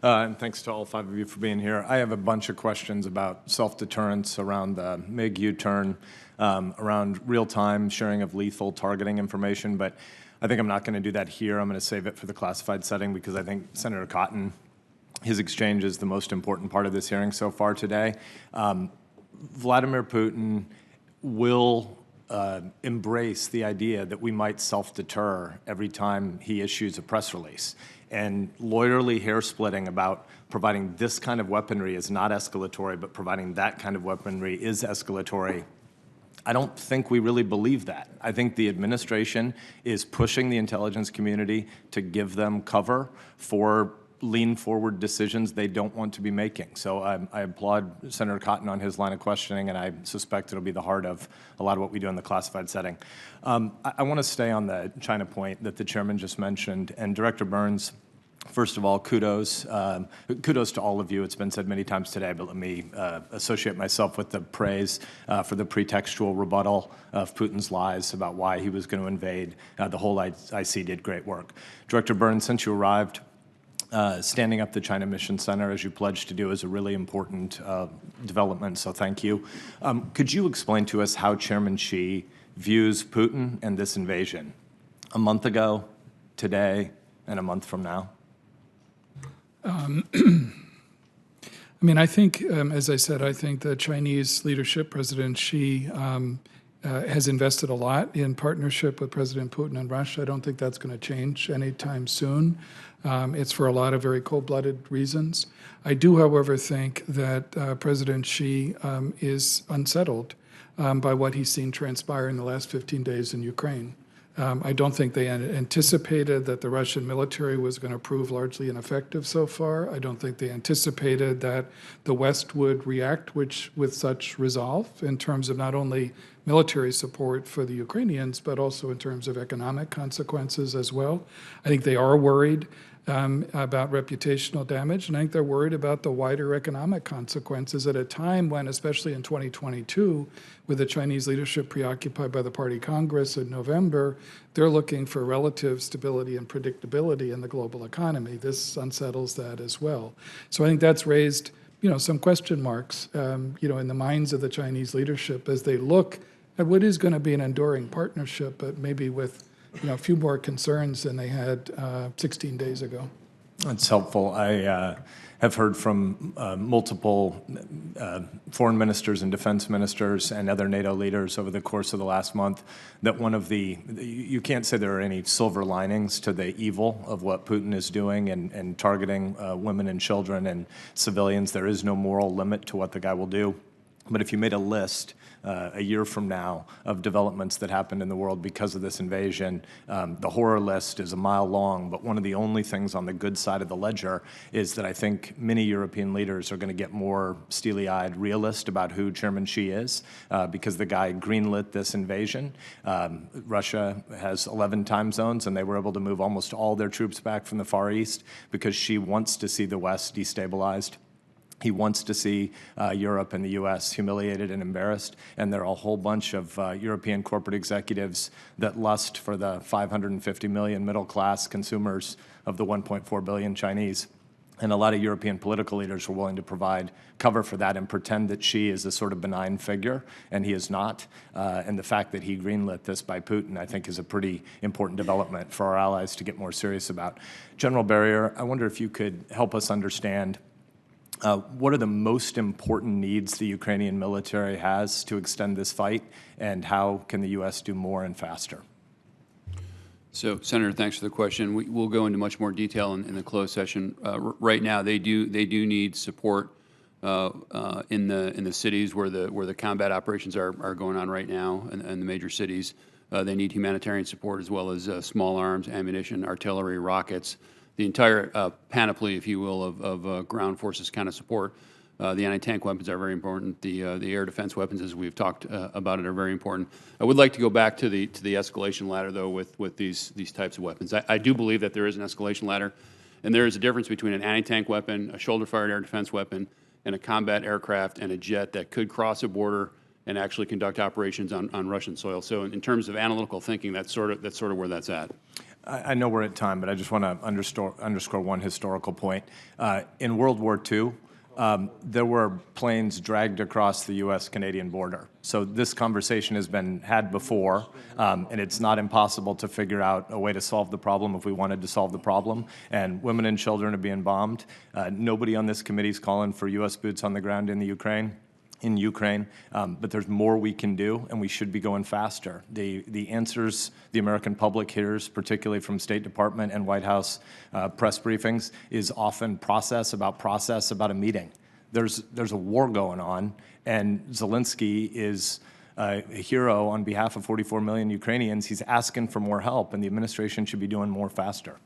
And thanks to all 5 of you for being here. I have a bunch of questions about self-deterrence around the MiG U-turn, around real-time sharing of lethal targeting information, but I think I'm not going to do that here. I'm going to save it for the classified setting because I think Senator Cotton, his exchange is the most important part of this hearing so far today. Vladimir Putin will embrace the idea that we might self-deter every time he issues a press release. And lawyerly hair-splitting about providing this kind of weaponry is not escalatory, but providing that kind of weaponry is escalatory. I don't think we really believe that. I think the administration is pushing the intelligence community to give them cover for lean-forward decisions they don't want to be making. So I applaud Senator Cotton on his line of questioning, and I suspect it'll be the heart of a lot of what we do in the classified setting. I want to stay on the China point that the chairman just mentioned, and Director Burns, first of all, kudos to all of you. It's been said many times today, but let me associate myself with the praise for the pretextual rebuttal of Putin's lies about why he was going to invade. The whole IC did great work. Director Burns, since you arrived, standing up the China Mission Center, as you pledged to do, is a really important development, so thank you. Could you explain to us how Chairman Xi views Putin and this invasion a month ago, today, and a month from now? I mean, I think, as I said, I think the Chinese leadership, President Xi, has invested a lot in partnership with President Putin and Russia. I don't think that's going to change anytime soon. It's for a lot of very cold-blooded reasons. I do, however, think that President Xi is unsettled by what he's seen transpire in the last 15 days in Ukraine. I don't think they anticipated that the Russian military was going to prove largely ineffective so far. I don't think they anticipated that the West would react with such resolve in terms of not only military support for the Ukrainians, but also in terms of economic consequences as well. I think they are worried about reputational damage, and I think they're worried about the wider economic consequences at a time when, especially in 2022, with the Chinese leadership preoccupied by the Party Congress in November, they're looking for relative stability and predictability in the global economy. This unsettles that as well. So I think that's raised, some question marks, in the minds of the Chinese leadership as they look at what is going to be an enduring partnership, but maybe with a few more concerns than they had 16 days ago. That's helpful. I have heard from multiple foreign ministers and defense ministers and other NATO leaders over the course of the last month that you can't say there are any silver linings to the evil of what Putin is doing and targeting women and children and civilians. There is no moral limit to what the guy will do. But if you made a list a year from now of developments that happened in the world because of this invasion, the horror list is a mile long, but one of the only things on the good side of the ledger is that I think many European leaders are going to get more steely-eyed realist about who Chairman Xi is because the guy greenlit this invasion. Russia has 11 time zones, and they were able to move almost all their troops back from the Far East because Xi wants to see the West destabilized. He wants to see Europe and the U.S. humiliated and embarrassed, and there are a whole bunch of European corporate executives that lust for the 550 million middle-class consumers of the 1.4 billion Chinese. And a lot of European political leaders are willing to provide cover for that and pretend that Xi is a sort of benign figure, and he is not. And the fact that he greenlit this by Putin, I think, is a pretty important development for our allies to get more serious about. General Barrier, I wonder if you could help us understand what are the most important needs the Ukrainian military has to extend this fight, and how can the U.S. do more and faster? So, Senator, thanks for the question. We'll go into much more detail in the closed session. Right now, they do need support in the cities where the combat operations are going on right now, and the major cities. They need humanitarian support as well as small arms, ammunition, artillery, rockets. The entire panoply, if you will, of ground forces kind of support. The anti-tank weapons are very important. The air defense weapons, as we've talked about it, are very important. I would like to go back to the escalation ladder, though, with these types of weapons. I do believe that there is an escalation ladder, and there is a difference between an anti-tank weapon, a shoulder-fired air defense weapon, and a combat aircraft and a jet that could cross a border and actually conduct operations on Russian soil. So in terms of analytical thinking, that's sort of where that's at. I know we're at time, but I just want to underscore one historical point. In World War II, there were planes dragged across the U.S.-Canadian border. So this conversation has been had before, and it's not impossible to figure out a way to solve the problem if we wanted to solve the problem. And women and children are being bombed. Nobody on this committee is calling for U.S. boots on the ground in Ukraine, but there's more we can do, and we should be going faster. The answers the American public hears, particularly from State Department and White House press briefings, is often process about a meeting. There's a war going on, and Zelensky is a hero on behalf of 44 million Ukrainians. He's asking for more help, and the administration should be doing more faster.